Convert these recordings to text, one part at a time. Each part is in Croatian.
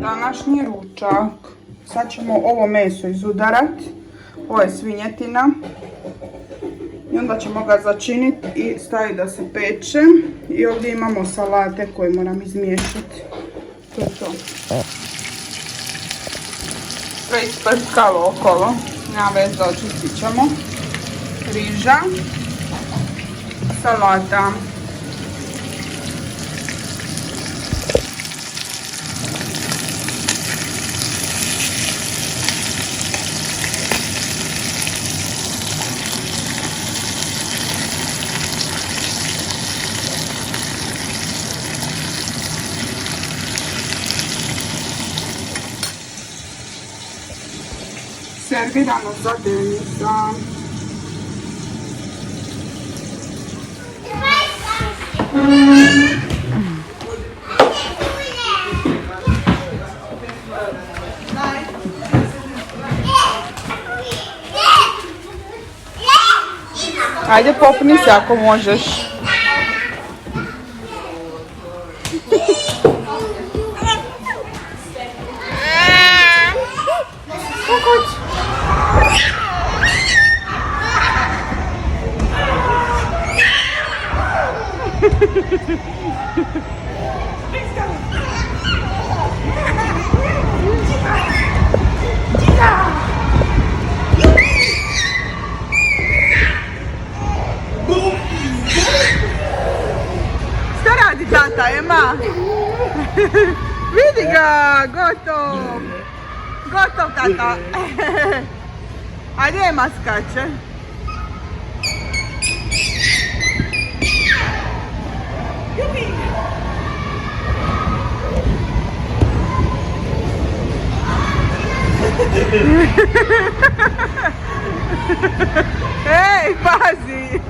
Današnji ručak. Sad ćemo ovo meso izudarati. Ovo je svinjetina. I onda ćemo ga začiniti i staviti da se peče. I ovdje imamo salate koje moram izmiješati. To je to. Sve isprskalo okolo. Nema veze, očistit ćemo. Riža. Salata. Servirano za denica. Ajde, popni se ako možeš. Šta radi tata, Ema? Vidi ga, gotov. Gotov, tata. Ajde, Ema skače. Ej, pazi!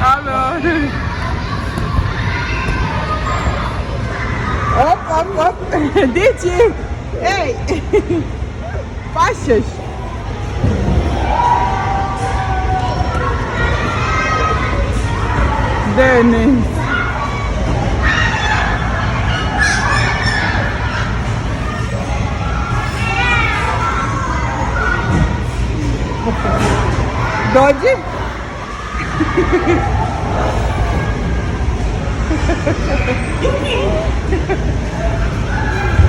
Alo! Op, op, op! Dići! Ej! Pašeš! Denis! Dođi!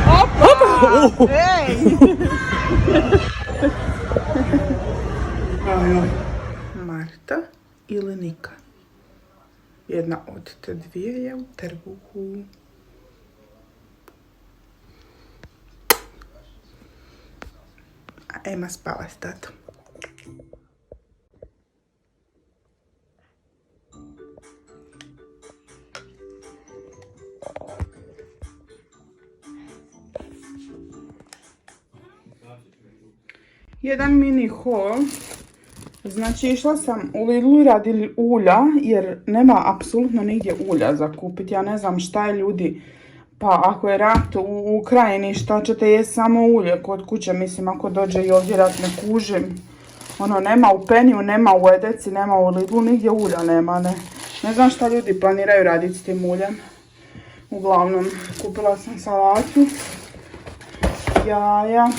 Opa! Ej! Marta ili Nika? Jedna od te dvije je u trbuhu. A Ema spala s tatom. Jedan mini haul. Znači išla sam u Lidlu radi ulja jer nema apsolutno nigdje ulja za kupiti. Ja ne znam šta je ljudi, pa ako je rat u Ukrajini šta ćete jesti samo ulje kod kuće. Mislim ako dođe i ovdje rat ne kužim. Ono nema u Peniju, nema u Edeci, nema u Lidlu, nigdje ulja nema. Ne znam šta ljudi planiraju raditi s tim uljem. Uglavnom kupila sam salatu, jaja.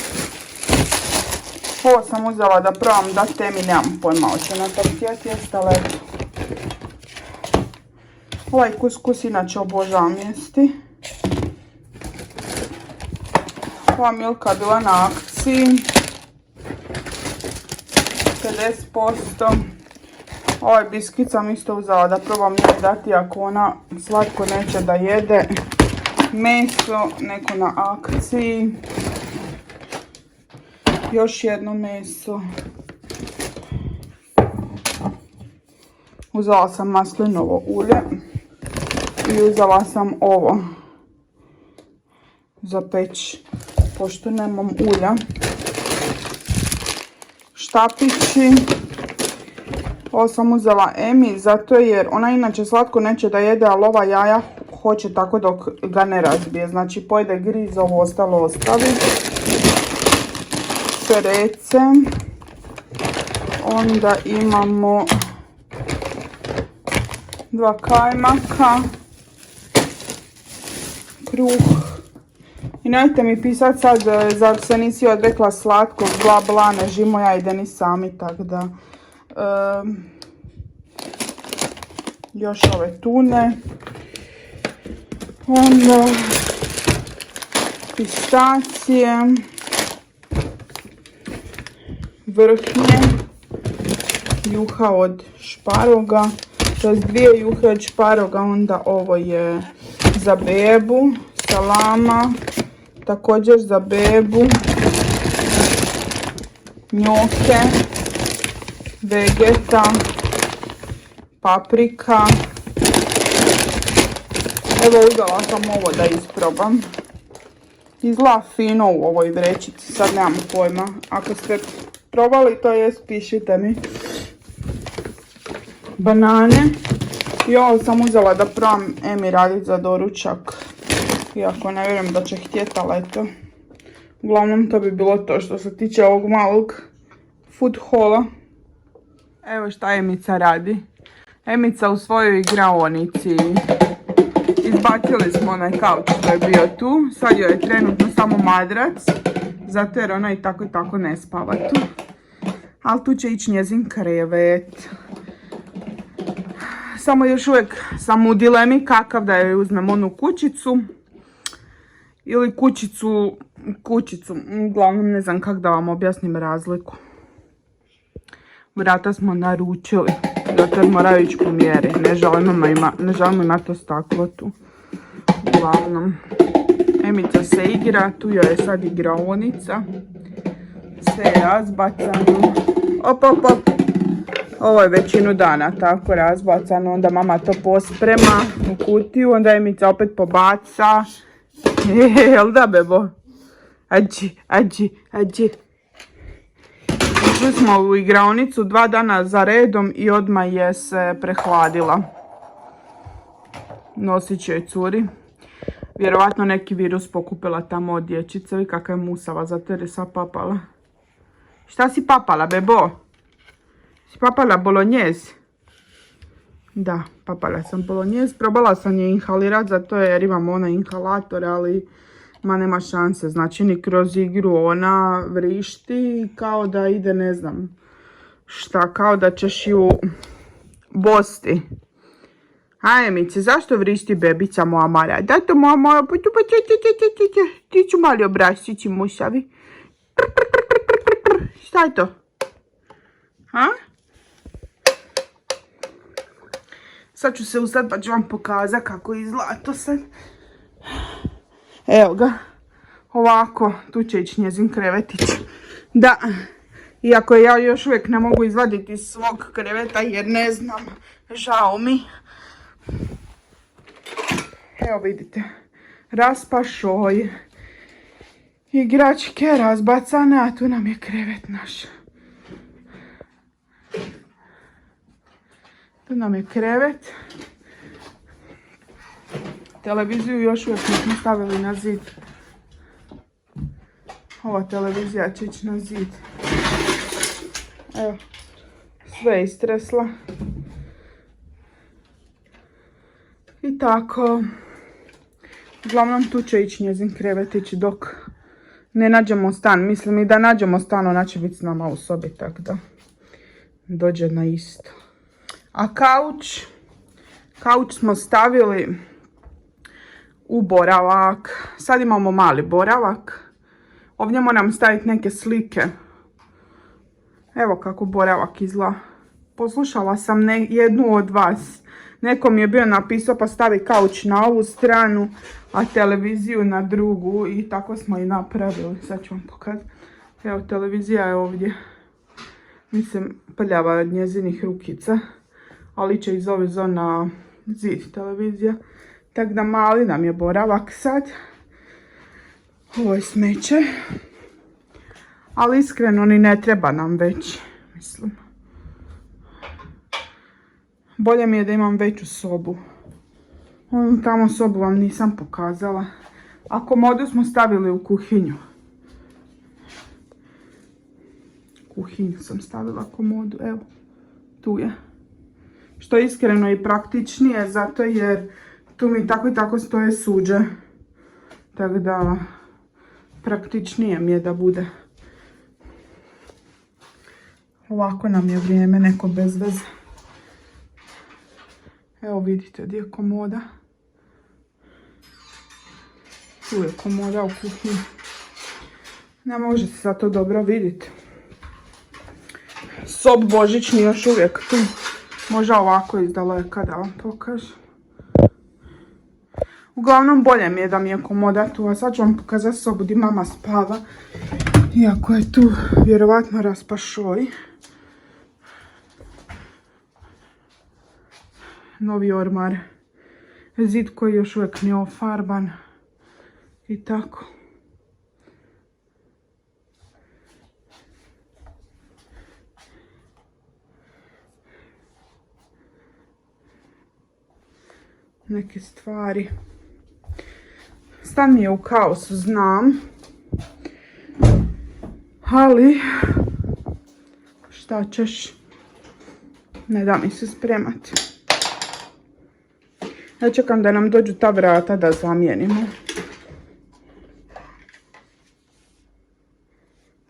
Ovo sam uzela da probam da temi, nemam pojma, hoće na tortijeti jesti, ali eto. Ovaj kuskus inače obožavam jesti. Ova Milka bila na akciji. 50%. Ovaj biskit sam isto uzela da probam njoj dati ako ona slatko neće da jede. Meso, neko na akciji. Još jedno meso. Uzela sam maslinovo ulje. I uzela sam ovo. Za peć. Pošto nemam ulja. Štapići. Ovo sam uzela Emi zato jer ona inače slatko neće da jede, ali ova jaja hoće tako dok ga ne razbije. Znači pojede griz, ovo ostalo ostavi. Šerece. Onda imamo 2 kajmaka, kruh. I nemojte mi pisati sad, zar se nisi odrekla slatkog, bla bla, ne žimo ja i Denis sami, tako da. Još ove tune. Onda pistacije, vrhnje, juha od šparoga, to je 2 juhe od šparoga, onda ovo je za bebu, salama, također za bebu, njoke, vegeta, paprika. Evo uzela sam ovo da isprobam. Izgleda fino u ovoj vrećici, sad nemam pojma. Ako ste probali to jest, pišite mi. Banane. I ovo sam uzela da probam Emi raditi za doručak. Iako ne vjerujem da će htjeti, ali eto. Uglavnom to bi bilo to što se tiče ovog malog food hauла. Evo šta Emica radi. Emica u svojoj igraonici. Izbacili smo onaj kauč što je bio tu. Sad joj je trenutno samo madrac. Zato jer ona i tako ne spava tu. Ali tu će ići njezin krevet. Samo još uvijek sam u dilemi kakav da joj uzmem onu kućicu. Ili kućicu. Uglavnom ne znam kako da vam objasnim razliku. Vrata smo naručili. Zato jer moraju ići po mjeri. Ne želimo imati to staklo tu. Uglavnom. Emica se igra. Tu joj je sad igraonica. Sve je razbacano. Op. Ovo je većinu dana tako razbacano. Onda mama to posprema u kutiju. Onda Emica opet pobaca. Jel da bebo? Ađi. Išli smo u igraonicu 2 dana za redom i odmah je se prehladila. Nosit će joj curi. Vjerovatno neki virus pokupila tamo od dječice. I kakva je musava, zato jer je sva papala. Šta si papala, bebo? Si papala bolognese? Da, papala sam bolognese. Probala sam je inhalirat, zato jer imam onaj inhalator, ali ma nema šanse. Znači ni kroz igru ona vrišti kao da ide ne znam šta, kao da ćeš ju bosti. Aj Emice, zašto vrišti bebica moja mala? Da to moja mala, ti ću mali obrasići musavi. Šta je to? Ha? Sad ću se ustati pa ću vam pokazati kako izgleda to sad. Evo ga. Ovako, tu će ići njezin krevetić. Da, iako ja još uvijek ne mogu izvaditi iz svog kreveta jer ne znam. Žao mi. Evo vidite. Raspašoj. Igračke razbacane, a tu nam je krevet naš. Tu nam je krevet. Televiziju još uvijek nismo stavili na zid. Ova televizija će ići na zid. Evo, sve je istresla. I tako. Uglavnom tu će ići njezin krevetić dok ne nađemo stan. Mislim i da nađemo stan, ona će biti s nama u sobi, tako da dođe na isto. A kauč smo stavili u boravak. Sad imamo mali boravak. Ovdje moram staviti neke slike. Evo kako boravak izgleda. Poslušala sam jednu od vas. Nekom je bio napisao pa stavi kauč na ovu stranu, a televiziju na drugu. I tako smo i napravili. Sad ću vam pokazati. Evo, televizija je ovdje. Mislim, prljava od njezinih rukica. Ali će iz ove zone na zid televizija. Tako da mali nam je boravak sad. Ovo je smeće. Ali iskreno ni ne treba nam već, mislim. Bolje mi je da imam veću sobu. Onu tamo sobu vam nisam pokazala. A komodu smo stavili u kuhinju. Kuhinju sam stavila komodu, evo. Tu je. što je iskreno i praktičnije, zato jer tu mi tako i tako stoje suđe. Tako da praktičnije mi je da bude. Ovako nam je vrijeme neko bez veze. Evo vidite gdje je komoda. Tu je komoda u kuhinji. Ne može se sad to dobro vidjeti. Sob božićni još uvijek tu. Možda ovako iz daleka da vam pokažem. Uglavnom bolje mi je da mi je komoda tu, a sad ću vam pokazati sobu gdje mama spava. Iako je tu vjerovatno raspašoj. Novi ormar. Zid koji još uvijek nije ofarban. I tako. Neke stvari. Stan mi je u kaosu, znam. Ali, šta ćeš? Ne da mi se spremati. Ja čekam da nam dođu ta vrata da zamijenimo.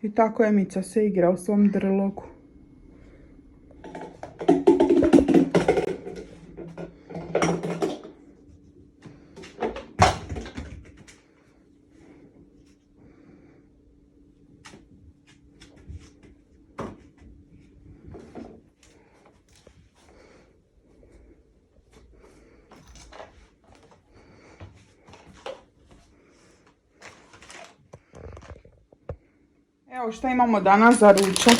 I tako Emica se igra u svom drlogu. Evo što imamo danas za ručak.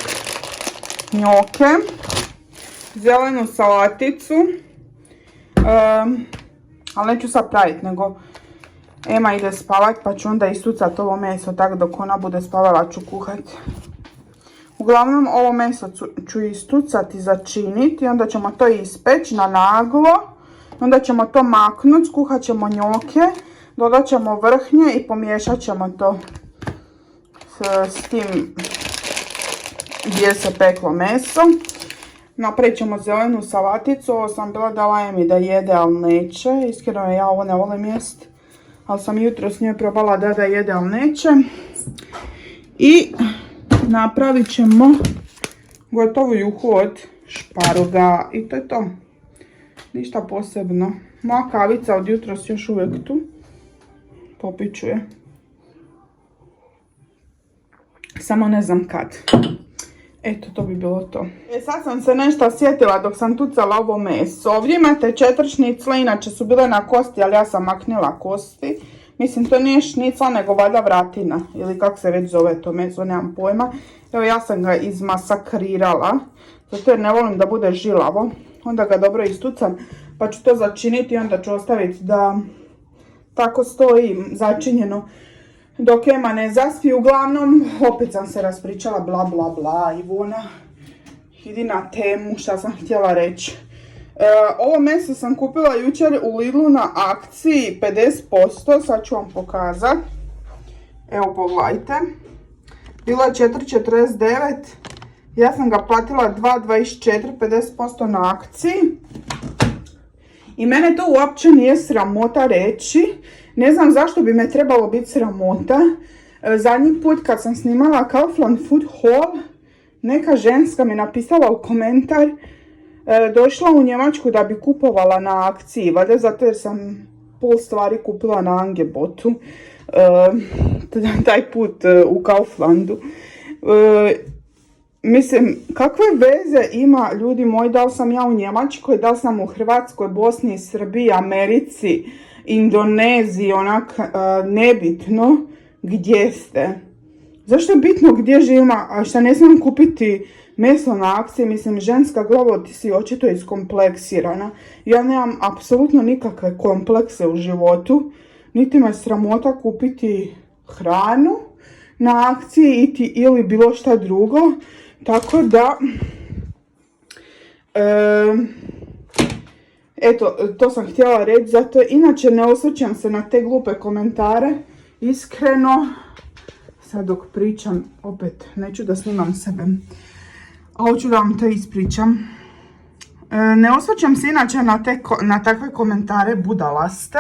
Njoke, zelenu salaticu, ali neću sad praviti, nego Ema ide spavat pa ću onda istucati ovo meso, tako dok ona bude spavala ću kuhati. Uglavnom ovo meso ću istucati, začiniti i onda ćemo to ispeći na naglo. Onda ćemo to maknuti, skuhat ćemo njoke, dodat ćemo vrhnje i pomiješat ćemo to s tim gdje se peklo meso. Napravit ćemo zelenu salaticu, ovo sam bila dala Emi da jede, ali neće. Iskreno ja ovo ne volim jest, ali sam jutro s njoj probala da jede, ali neće. I napravit ćemo gotovu juhu od šparoga i to je to. Ništa posebno. Moja kavica od jutros još uvijek tu. Popit ću je. Samo ne znam kad. Eto, to bi bilo to. Sad sam se nešto sjetila dok sam tucala ovo meso. Ovdje imate 4 šnicle, inače su bile na kosti, ali ja sam maknila kosti. Mislim, to nije šnica, nego valjda vratina. Ili kako se već zove to meso, nemam pojma. Evo, ja sam ga izmasakrirala. Zato jer ne volim da bude žilavo. Onda ga dobro istucam, pa ću to začiniti i onda ću ostaviti da tako stoji začinjeno. Dok Ema ne zaspi, uglavnom, opet sam se raspričala, bla bla bla, Ivona, idi na temu, šta sam htjela reći. Ovo meso sam kupila jučer u Lidlu na akciji 50%, sad ću vam pokazati. Evo pogledajte, bilo je 4,49, ja sam ga platila 2,24, 50% na akciji. I mene to uopće nije sramota reći. Ne znam zašto bi me trebalo biti sramota. Zadnji put kad sam snimala Kaufland Food Haul, neka ženska mi napisala u komentar, došla u Njemačku da bi kupovala na akciji, valjda zato jer sam pol stvari kupila na Angebotu, taj put u Kauflandu. Mislim, kakve veze ima, ljudi moji, da li sam ja u Njemačkoj, da li sam u Hrvatskoj, Bosni, Srbiji, Americi, Indoneziji, onak, nebitno gdje ste. Zašto je bitno gdje živim, a šta ne smijem kupiti meso na akciji? Mislim, ženska glava, ti si očito iskompleksirana. Ja nemam apsolutno nikakve komplekse u životu, niti me sramota kupiti hranu na akciji ili bilo šta drugo. Tako da, eto, to sam htjela reći, zato inače ne osvrćam se na te glupe komentare, iskreno. Sad dok pričam, opet, neću da snimam sebe, a hoću da vam to ispričam. Ne osvrćam se inače na takve komentare budalaste,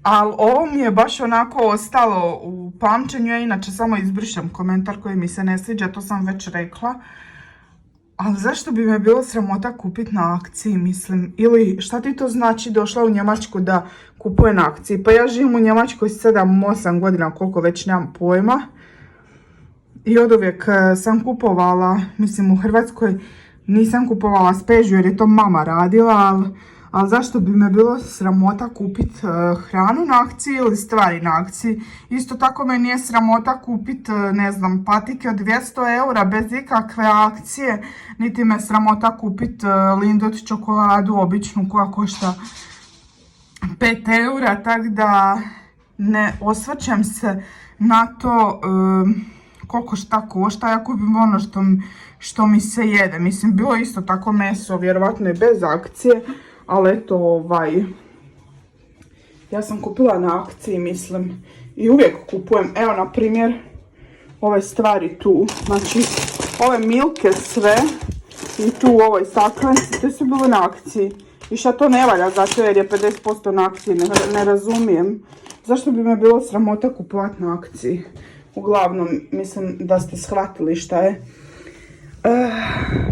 ali ovo mi je baš onako ostalo u pamćenju. Ja inače samo izbrišem komentar koji mi se ne sviđa, to sam već rekla. Ali zašto bi me bilo sramota kupiti na akciji, mislim, ili šta ti to znači došla u Njemačku da kupuje na akciji? Pa ja živim u Njemačkoj 7-8 godina, koliko već nemam pojma. I oduvijek sam kupovala, mislim u Hrvatskoj nisam kupovala spežu jer je to mama radila, ali zašto bi me bilo sramota kupiti hranu na akciji ili stvari na akciji. Isto tako me nije sramota kupiti, ne znam, patike od 200 eura bez ikakve akcije, niti me sramota kupiti Lindot čokoladu običnu koja košta 5 eura, tako da ne osvrćem se na to koliko šta košta. Ja kupim ono što mi se jede. Mislim, bilo isto tako meso, vjerovatno je bez akcije, ali eto, ja sam kupila na akciji, mislim, i uvijek kupujem. Evo, na primjer, ove stvari tu, znači, ove milke sve i tu u ovoj staklenici, to su bilo na akciji. I šta to ne valja, zato jer je 50% na akciji, ne razumijem. Zašto bi me bilo sramota kupovati na akciji? Uglavnom, mislim da ste shvatili šta je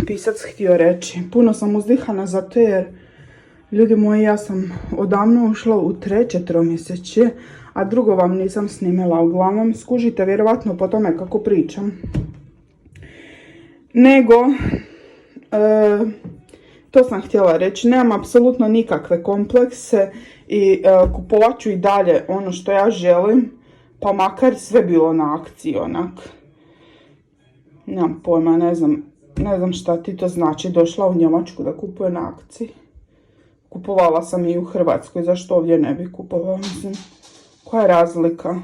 pisac htio reći. Puno sam uzdihana zato jer, ljudi moji, ja sam odavno ušla u 3. tromjesečje, a drugo vam nisam snimila. Uglavnom, skužite vjerovatno po tome kako pričam. Nego, to sam htjela reći, nemam apsolutno nikakve komplekse i kupovat ću i dalje ono što ja želim, pa makar sve bilo na akciji, onak. Nemam pojma, ne znam šta ti to znači, došla u Njemačku da kupuje na akciji. Kupovala sam i u Hrvatskoj, zašto ovdje ne bi kupovala, mislim, koja je razlika?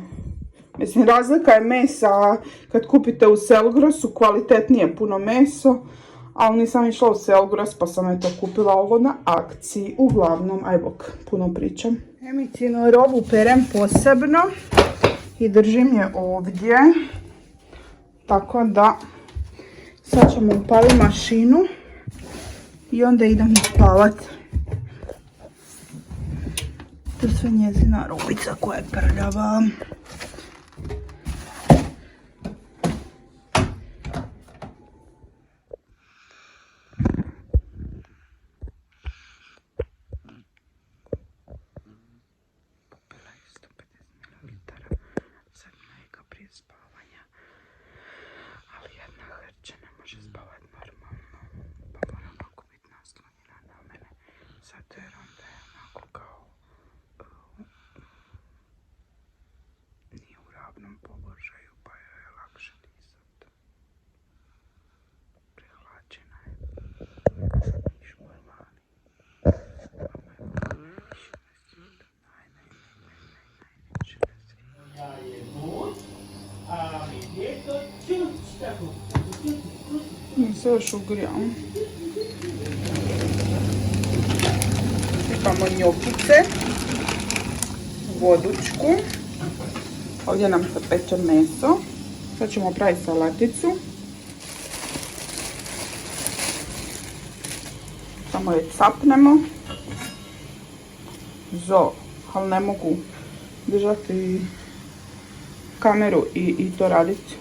Mislim, razlika je mesa, kad kupite u Selgrosu, kvalitetnije puno meso, ali nisam išla u Selgros pa sam eto kupila ovo na akciji. Uglavnom, aj bok, puno pričam. Emicinu robu perem posebno i držim je ovdje, tako da sad ćemo upaliti mašinu i onda idem upalati. To je sve njezina rubica koja je prljava. Se još ugrijam. Imamo njokice, vodučku. Ovdje nam se peče meso. Sad ćemo praviti salaticu. Samo je capnemo. Ali ne mogu držati kameru i to raditi.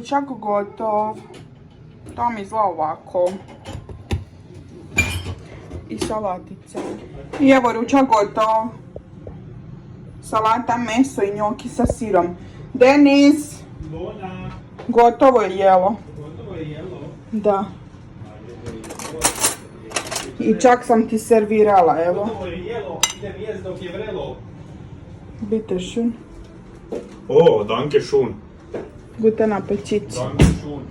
ručak gotov. To mi izgleda ovako. I salatice. I evo ručak gotov. Salata, meso i njoki sa sirom. Denis! Bona, Gotovo je jelo. gotovo je jelo. Da. I čak sam ti servirala, evo. Gotovo je jelo, idem jest dok je vrelo. Bitte schön. Oh, danke schön. Guten Appetit. Danke schön.